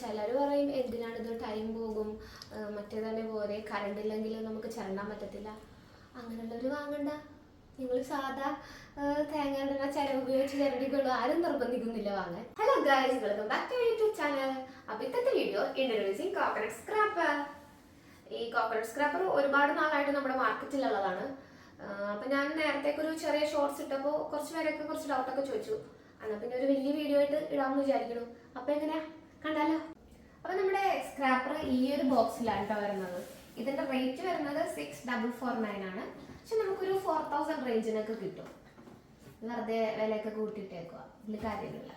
ചിലർ പറയും എന്തിനാണിത്, ടൈം പോകും, മറ്റേതന്നെ പോലെ കറണ്ട് ഇല്ലെങ്കിൽ നമുക്ക് ചിരണ്ടാൻ പറ്റത്തില്ല. അങ്ങനെയുള്ളവർ വാങ്ങണ്ട. നിങ്ങൾ സാധാ തേങ്ങ ചിരവ് ഉപയോഗിച്ച് ചിരണ്ടിക്കുള്ളൂ, ആരും നിർബന്ധിക്കുന്നില്ല വാങ്ങാൻ. Hello guys, welcome back to YouTube channel. അപ്പോൾ ഇന്നത്തെ വീഡിയോ ഇൻട്രൊഡ്യൂസിങ് കോക്കനട്ട് സ്ക്രാപ്പർ. ഈ കോക്കനട്ട് സ്ക്രാപ്പർ ഒരുപാട് നാളായിട്ട് നമ്മുടെ മാർക്കറ്റിലുള്ളതാണ്. അപ്പം ഞാൻ നേരത്തേക്ക് ഒരു ചെറിയ ഷോർട്സ് ഇട്ടപ്പോൾ കുറച്ച് പേരൊക്കെ കുറച്ച് ഡൗട്ടൊക്കെ ചോദിച്ചു. എന്നാൽ പിന്നെ ഒരു വലിയ വീഡിയോ ആയിട്ട് ഇടാമെന്ന് വിചാരിക്കുന്നു. അപ്പോൾ എങ്ങനെയാ, കണ്ടാലോ? അപ്പോൾ നമ്മുടെ സ്ക്രാപ്പർ ഈ ഒരു ബോക്സിലാണ് കേട്ടോ വരുന്നത്. ഇതിൻ്റെ റേറ്റ് വരുന്നത് 6449 ആണ്. പക്ഷെ നമുക്കൊരു 4000 റേഞ്ചിനൊക്കെ കിട്ടും. വെറുതെ വിലയൊക്കെ കൂട്ടിയിട്ടേക്കുക, ഇതിൽ കാര്യമില്ല.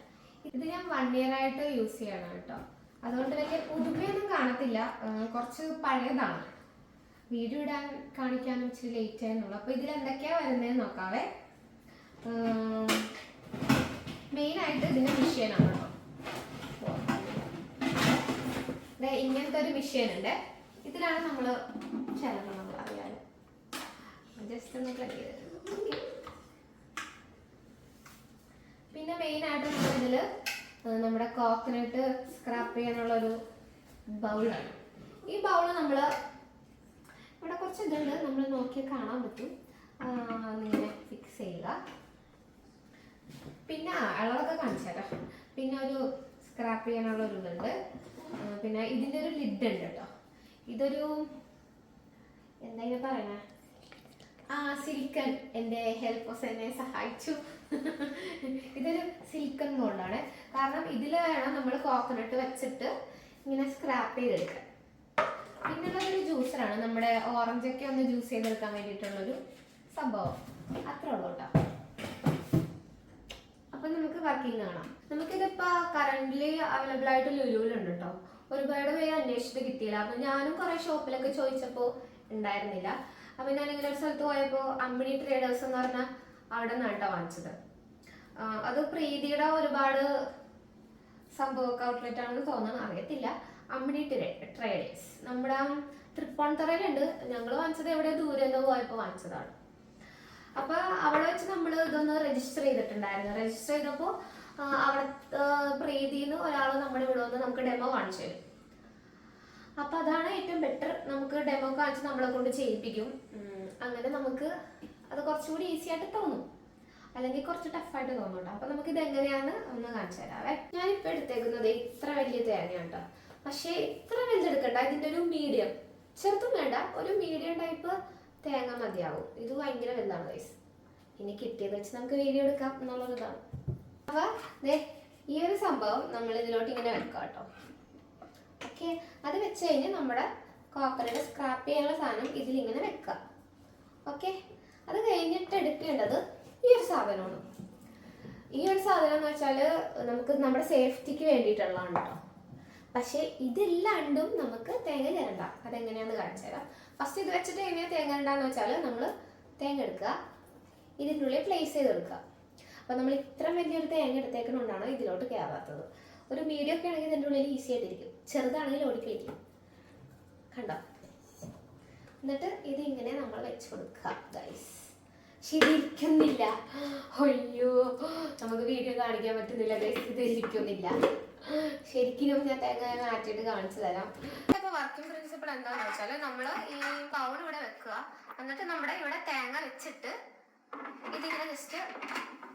ഇത് ഞാൻ 1 year ആയിട്ട് യൂസ് ചെയ്യണം കേട്ടോ. അതുകൊണ്ട് വലിയ പുതുമയൊന്നും കാണത്തില്ല, കുറച്ച് പഴയതാണ്. വീഡിയോ ഇടാൻ കാണിക്കാനും ഇച്ചിരി ലേറ്റ് ആയെന്നുള്ളൂ. അപ്പോൾ ഇതിൽ എന്തൊക്കെയാണ് വരുന്നതെന്ന് നോക്കാവേ. മെയിനായിട്ട് ഇതിൻ്റെ മിഷ്യനാണ് കേട്ടോ. ഇങ്ങനത്തെ ഒരു മിഷ്യൻ ഉണ്ട്. ഇതിലാണ് നമ്മൾ ചിലക്കുന്നത്, അറിയാലോ. ജസ്റ്റ് ഒന്ന് പ്ലഗ് ചെയ്ത്. പിന്നെ മെയിനായിട്ട് നമ്മളിതിൽ നമ്മുടെ കോക്കനട്ട് സ്ക്രാപ്പ് ചെയ്യാനുള്ളൊരു ബൗളാണ്. ഈ ബൗള് നമ്മൾ ഇവിടെ കുറച്ച് ഇതുണ്ട്, നമ്മൾ നോക്കിയാൽ കാണാൻ പറ്റും. ഇങ്ങനെ ഫിക്സ് ചെയ്യുക. പിന്നെ അളവൊക്കെ കാണിച്ചാലോ. പിന്നെ ഒരു സ്ക്രാപ്പ് ചെയ്യാനുള്ള ഒരു ഇതുണ്ട്. പിന്നെ ഇതിൻ്റെ ഒരു ലിഡ് ഉണ്ട് കേട്ടോ. ഇതൊരു എന്താ ഇങ്ങനെ പറയണേ, സിലിക്കൺ. എൻ്റെ ഹെൽപ്പേഴ്സ് എന്നെ സഹായിച്ചു. ഇതൊരു സിലിക്കൺ മോൾഡാണ്. കാരണം ഇതിൽ വേണം നമ്മൾ കോക്കനട്ട് വെച്ചിട്ട് ഇങ്ങനെ സ്ക്രാപ്പ് ചെയ്തെടുക്കാൻ. പിന്നുള്ളതൊരു ജ്യൂസറാണ്, നമ്മുടെ ഓറഞ്ചൊക്കെ ഒന്ന് ജ്യൂസ് ചെയ്തെടുക്കാൻ വേണ്ടിയിട്ടുള്ളൊരു സംഭവം. അത്രേ ഉള്ളൂ കേട്ടോ. അപ്പം നമുക്ക് വർക്കിംഗ് കാണാം. നമുക്കിതിപ്പോൾ കറൻ്റ്ലി അവൈലബിൾ ആയിട്ട് ലുലുവിലുണ്ട് കേട്ടോ. ഒരുപാട് പേര് അന്വേഷിച്ചിട്ട് കിട്ടിയില്ല. അപ്പം ഞാനും കുറേ ഷോപ്പിലൊക്കെ ചോദിച്ചപ്പോൾ ഉണ്ടായിരുന്നില്ല. അപ്പം ഞാനിങ്ങനെ ഒരു സ്ഥലത്ത് പോയപ്പോൾ അമ്മിണി ട്രേഡേഴ്സ് എന്ന് പറഞ്ഞാൽ അവിടെ നിന്നാണ് കേട്ടോ വാങ്ങിച്ചത്. അത് പ്രീതിയുടെ ഒരുപാട് സംഭവമൊക്കെ ഔട്ട്ലെറ്റ് ആണെന്ന് തോന്നുന്നു, അറിയത്തില്ല. അമ്മിണി ട്രേഡേഴ്സ് നമ്മുടെ തൃപ്പൂണിത്തുറയിലുണ്ട്. ഞങ്ങൾ വാങ്ങിച്ചത് എവിടെ ദൂരെ എന്തോ പോയപ്പോൾ വാങ്ങിച്ചതാണ്. അപ്പൊ അവിടെ വെച്ച് നമ്മൾ ഇതൊന്ന് രജിസ്റ്റർ ചെയ്തിട്ടുണ്ടായിരുന്നു. രജിസ്റ്റർ ചെയ്തപ്പോൾ അവിടെ പ്രീതിന്ന് ഒരാൾ നമ്മുടെ ഇവിടെ വന്ന് നമുക്ക് ഡെമോ കാണിച്ചു തരും. അപ്പൊ അതാണ് ഏറ്റവും ബെറ്റർ. നമുക്ക് ഡെമോ കാണിച്ച് നമ്മളെ കൊണ്ട് ചെയ്യിപ്പിക്കും. അങ്ങനെ നമുക്ക് അത് കുറച്ചുകൂടി ഈസി ആയിട്ട് തോന്നും, അല്ലെങ്കിൽ കുറച്ച് ടഫായിട്ട് തോന്നും കേട്ടോ. അപ്പൊ നമുക്ക് ഇത് എങ്ങനെയാന്ന് ഒന്ന് കാണിച്ചു തരാവേ. ഞാനിപ്പോ എടുത്തേക്കുന്നത് ഇത്ര വലിയ തേങ്ങ കേട്ടോ. പക്ഷേ ഇത്ര വലുതെടുക്കണ്ട, ഇതിന്റെ ഒരു മീഡിയം, ചെറുതും വേണ്ട, ഒരു മീഡിയം ടൈപ്പ് തേങ്ങ മതിയാവും. ഇത് ഭയങ്കര വലുതാണ് ഗൈസ്. ഇനി കിട്ടിയത് വെച്ച് നമുക്ക് വീഡിയോ എടുക്കാം എന്നുള്ളതാണ്. അപ്പൊ ഈ ഒരു സംഭവം നമ്മൾ ഇതിലോട്ട് ഇങ്ങനെ വെക്കാം കേട്ടോ. ഓക്കെ, അത് വെച്ച് കഴിഞ്ഞ് നമ്മുടെ കോക്കനട്ട് സ്ക്രാപ്പ് ചെയ്യാനുള്ള സാധനം ഇതിലിങ്ങനെ വെക്കാം. ഓക്കെ, അത് കഴിഞ്ഞിട്ട് എടുക്കേണ്ടത് ഈ ഒരു സാധനമാണ്. ഈ ഒരു സാധനം എന്ന് വെച്ചാൽ നമുക്ക് നമ്മുടെ സേഫ്റ്റിക്ക് വേണ്ടിയിട്ടുള്ളതാണ് കേട്ടോ. പക്ഷേ ഇതില്ലാണ്ടും നമുക്ക് തേങ്ങ ചിരണ്ട. അതെങ്ങനെയാണെന്ന് കാണിച്ചു തരാം. ഫസ്റ്റ് ഇത് വെച്ചിട്ട് എങ്ങനെയാണ് തേങ്ങ ഇടാന്ന് വെച്ചാൽ നമ്മൾ തേങ്ങ എടുക്കുക, ഇതിൻ്റെ ഉള്ളിൽ പ്ലേസ് ചെയ്തെടുക്കുക. അപ്പം നമ്മൾ ഇത്ര വലിയൊരു തേങ്ങ എടുത്തേക്കുന്നതുകൊണ്ടാണ് ഇതിലോട്ട് കയറാത്തത്. ഒരു മീഡിയം ഒക്കെ ആണെങ്കിൽ ഇതിൻ്റെ ഉള്ളിൽ ഈസി ആയിട്ടിരിക്കും, ചെറുതാണെങ്കിൽ ഓടിക്കളിക്കും. കണ്ടോ? എന്നിട്ട് ഇതിങ്ങനെ നമ്മൾ വെച്ച് കൊടുക്കുക ഗൈസ്. ശരിയിരിക്കുന്നില്ല, അയ്യോ നമുക്ക് വീഡിയോ കാണിക്കാൻ പറ്റുന്നില്ല ഗൈസ്. ഇത് ഇരിക്കുന്നില്ല ശരിക്കും. ഞാൻ തേങ്ങ മാറ്റിയിട്ട് കാണിച്ചു തരാം. ഇപ്പൊ വർക്കിംഗ് പ്രിൻസിപ്പിൾ എന്താണെന്ന് വെച്ചാൽ നമ്മൾ ഈ ബൗൾ ഇവിടെ വെക്കുക, എന്നിട്ട് നമ്മുടെ ഇവിടെ തേങ്ങ വെച്ചിട്ട് ഇതിങ്ങനെ ജസ്റ്റ്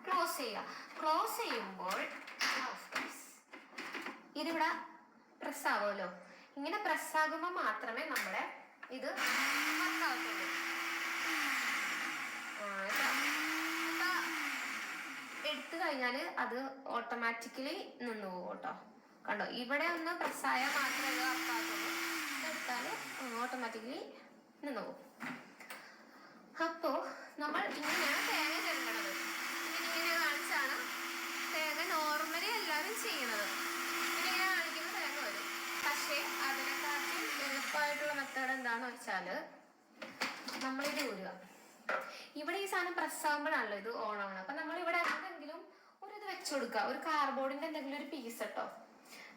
ക്ലോസ് ചെയ്യുക. ക്ലോസ് ചെയ്യുമ്പോൾ ഇതിവിടെ പ്രസ് ആവുമല്ലോ. ഇങ്ങനെ പ്രസ് ആകുമ്പോൾ മാത്രമേ നമ്മുടെ ഇത് വർക്കാവത്തുള്ളൂ. എടുത്തു കഴിഞ്ഞാൽ അത് ഓട്ടോമാറ്റിക്കലി നിന്ന് പോകും കേട്ടോ. കണ്ടോ, ഇവിടെ ഒന്ന് പ്രസ്സായാൽ മാത്രമേ ഇത് വർക്കാകത്തുള്ളൂ. എടുത്താൽ ഓട്ടോമാറ്റിക്കലി നിന്ന് പോകും. അപ്പോൾ നമ്മൾ ഇങ്ങനെയാണ് തേങ്ങ ചിരണ്ടത്. ഇങ്ങനെ കാണിച്ചാണ് തേങ്ങ നോർമലി എല്ലാവരും ചെയ്യണത്. ഇങ്ങനെ കാണിക്കുന്ന തേങ്ങ വരും. പക്ഷേ അതിനെക്കാട്ടും എളുപ്പമായിട്ടുള്ള മെത്തേഡ് എന്താണെന്ന് വെച്ചാൽ നമ്മളിത് ഊരുക. ഇവിടെ ഈ സാധനം പ്രസ്സാകുമ്പോഴാണല്ലോ ഇത് ഓൺ ആവണം. അപ്പം നമ്മളിവിടെ എന്തെങ്കിലും ഒരു ഇത് വെച്ചു കൊടുക്കുക, ഒരു കാർഡ്ബോർഡിൻ്റെ എന്തെങ്കിലും ഒരു പീസ് കേട്ടോ.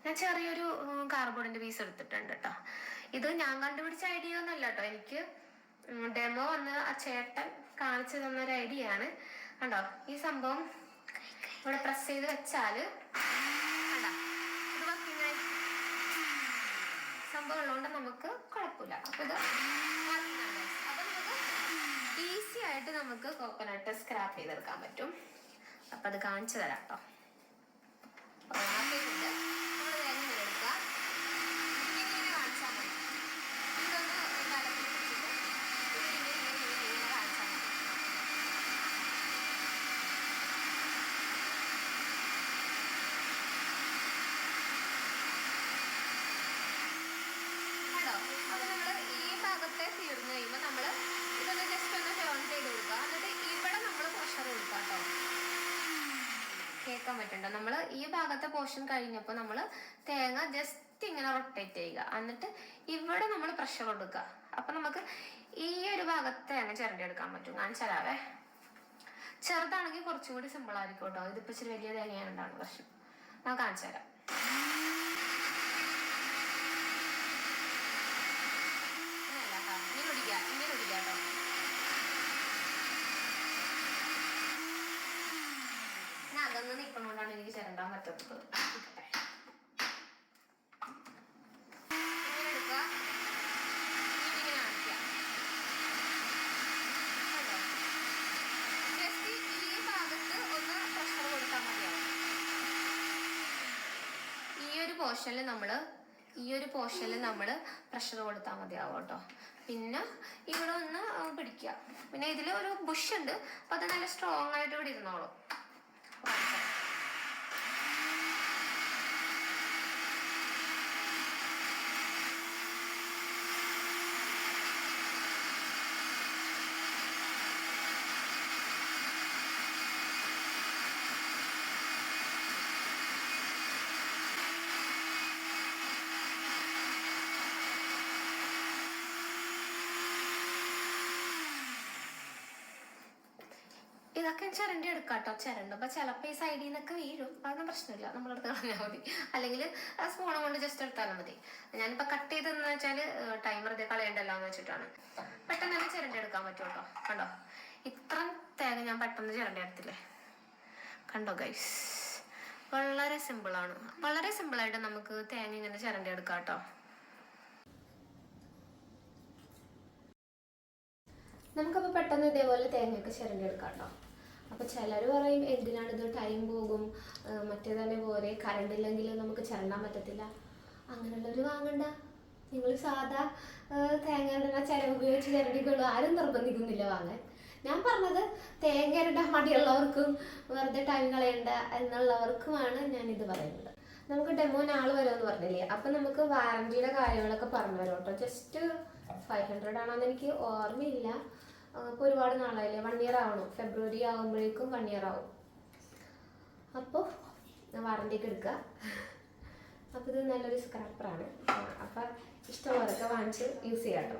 ഞാൻ ചെറിയൊരു കാർഡ്ബോർഡിൻ്റെ പീസ് എടുത്തിട്ടുണ്ട് കേട്ടോ. ഇത് ഞാൻ കണ്ടുപിടിച്ച ഐഡിയ ഒന്നുമല്ല കേട്ടോ. എനിക്ക് ഡെമോ വന്ന് ആ ചേട്ടൻ കാണിച്ചു തന്നൊരു ഐഡിയ ആണ്. കണ്ടോ, ഈ സംഭവം ഇവിടെ പ്രസ് ചെയ്ത് വെച്ചാൽ കണ്ടോ ഇത് വർക്കിംഗ് ആയി. സംഭവം ഉള്ളതുകൊണ്ട് നമുക്ക് കുഴപ്പമില്ല. അപ്പോൾ ഇത് അപ്പോൾ നമുക്ക് ഈസി ആയിട്ട് നമുക്ക് കോക്കനട്ട് സ്ക്രാപ്പ് ചെയ്തെടുക്കാൻ പറ്റും. അപ്പം അത് കാണിച്ചു തരാം കേട്ടോ. ആക്കിയിട്ടുണ്ട്. നമ്മൾ തേങ്ങ എടുക്കുക, ഇങ്ങനെ കാണിച്ചാൽ മതി. ഇതൊന്ന് കലത്തിൽ പിടിച്ചിട്ട് ഇങ്ങനെ കാണിച്ചാൽ മതി. കേട്ടോ. അപ്പോൾ നമ്മൾ ഈ ഭാഗത്തെ തീർന്നു കഴിയുമ്പോൾ നമ്മൾ ഇതൊന്ന് ജസ്റ്റ് ഒന്ന് ടേൺ ചെയ്ത് കൊടുക്കുക. എന്നിട്ട് ഇവിടെ നമ്മൾ പ്രഷർ കൊടുക്കുക കേട്ടോ. കേൾക്കാൻ പറ്റുന്നുണ്ടോ? നമ്മൾ ഈ ഭാഗത്തെ പോർഷൻ കഴിഞ്ഞപ്പോൾ നമ്മൾ തേങ്ങ ജസ്റ്റ് ഇങ്ങനെ റൊട്ടേറ്റ് ചെയ്യുക. എന്നിട്ട് ഇവിടെ നമ്മൾ പ്രഷർ കൊടുക്കുക. അപ്പം നമുക്ക് ഈ ഒരു ഭാഗത്ത് തേങ്ങ ചിരണ്ടി എടുക്കാൻ പറ്റും. കാണിച്ചാലാവേ. ചെറുതാണെങ്കിൽ കുറച്ചും കൂടി സിമ്പിൾ ആയിരിക്കും കേട്ടോ. ഇതിപ്പോൾ ഇച്ചിരി വലിയ തേങ്ങയാണ്ടാണ് പ്രശ്നം. ഞാൻ കാണിച്ചു തരാം. ഇങ്ങനെ ഒടിക്കുക കേട്ടോ. അതൊന്ന് നിൽക്കുന്നതുകൊണ്ടാണ് എനിക്ക് ചിരണ്ടാൻ പറ്റാത്തത്. ഇങ്ങനെ എടുക്കുക, ഇങ്ങനെ കാണിക്കുക. ജസ്റ്റ് ഈ ഭാഗത്ത് ഒന്ന് പ്രഷർ കൊടുത്താൽ മതിയാവും. ഈ ഒരു പോർഷനിൽ നമ്മൾ പ്രഷർ കൊടുത്താൽ മതിയാവും കേട്ടോ. പിന്നെ ഇവിടെ ഒന്ന് പിടിക്കുക. പിന്നെ ഇതിൽ ഒരു ബുഷ് ഉണ്ട്, അപ്പം അത് നല്ല സ്ട്രോങ് ആയിട്ട് ഇവിടെ ഇരുന്നോളും. ഇതൊക്കെ ചിരണ്ടി എടുക്കാം കേട്ടോ. ചിരണ്ടുമ്പോൾ ചിലപ്പോൾ ഈ സൈഡിൽ നിന്നൊക്കെ വീഴും. അതൊന്നും പ്രശ്നമില്ല, നമ്മളെടുത്ത് കളഞ്ഞാൽ മതി. അല്ലെങ്കിൽ സ്പൂണും കൊണ്ട് ജസ്റ്റ് എടുത്താലും മതി. ഞാനിപ്പോൾ കട്ട് ചെയ്തെന്ന് വെച്ചാൽ ടൈമർ ഇത് കളയണ്ടല്ലോ എന്ന് വെച്ചിട്ടാണ്. പെട്ടെന്ന് തന്നെ ചിരണ്ടി എടുക്കാൻ പറ്റും കേട്ടോ. കണ്ടോ, ഇത്ര തേങ്ങ ഞാൻ പെട്ടെന്ന് ചിരണ്ടി എടുത്തില്ലേ. കണ്ടോ ഗൈസ്, വളരെ സിമ്പിളാണ്. വളരെ സിമ്പിളായിട്ട് നമുക്ക് തേങ്ങ ഇങ്ങനെ ചിരണ്ടി എടുക്കാം കേട്ടോ. നമുക്കപ്പോൾ പെട്ടെന്ന് ഇതേപോലെ തേങ്ങയൊക്കെ ചിരണ്ടി എടുക്കാം കേട്ടോ. അപ്പോൾ ചിലർ പറയും എന്തിനാണിത്, ടൈം പോകും, മറ്റേതന്നെ പോലെ കറണ്ട് ഇല്ലെങ്കിൽ നമുക്ക് ചിരണ്ടാൻ പറ്റത്തില്ല. അങ്ങനെയുള്ളവർ വാങ്ങണ്ട. നിങ്ങൾ സാധാ തേങ്ങ ചിരവ് ഉപയോഗിച്ച് ചിരണ്ടിക്കുള്ളൂ. ആരും നിർബന്ധിക്കുന്നില്ല വാങ്ങാൻ. ഞാൻ പറഞ്ഞത് തേങ്ങ ഇടാൻ മടിയുള്ളവർക്കും വെറുതെ ടൈം കളയണ്ട എന്നുള്ളവർക്കുമാണ് ഞാനിത് പറയുന്നത്. നമുക്ക് ഡെമോന് ആൾ വരുമെന്ന് പറഞ്ഞില്ലേ, അപ്പം നമുക്ക് വാറണ്ടിയുടെ കാര്യങ്ങളൊക്കെ പറഞ്ഞു തരാം കേട്ടോ. ജസ്റ്റ് 500 ആണെന്ന് എനിക്ക് ഓർമ്മയില്ല. ഇപ്പോൾ ഒരുപാട് നാളായില്ലേ, 1 year ആവണം. ഫെബ്രുവരി ആകുമ്പോഴേക്കും 1 year ആവും. അപ്പോൾ വാറണ്ടിയൊക്കെ എടുക്കുക. അപ്പോൾ ഇത് നല്ലൊരു സ്ക്രാപ്പറാണ്. അപ്പം ഇഷ്ടമുള്ളവരൊക്കെ വാങ്ങിച്ച് യൂസ് ചെയ്യാം കേട്ടോ.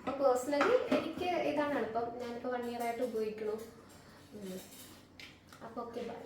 അപ്പോൾ പേഴ്സണലി എനിക്ക് ഇതാണ് എളുപ്പം. ഞാനിപ്പോൾ 1 year ആയിട്ട് ഉപയോഗിക്കണു. അപ്പോൾ ഓക്കെ, ബൈ.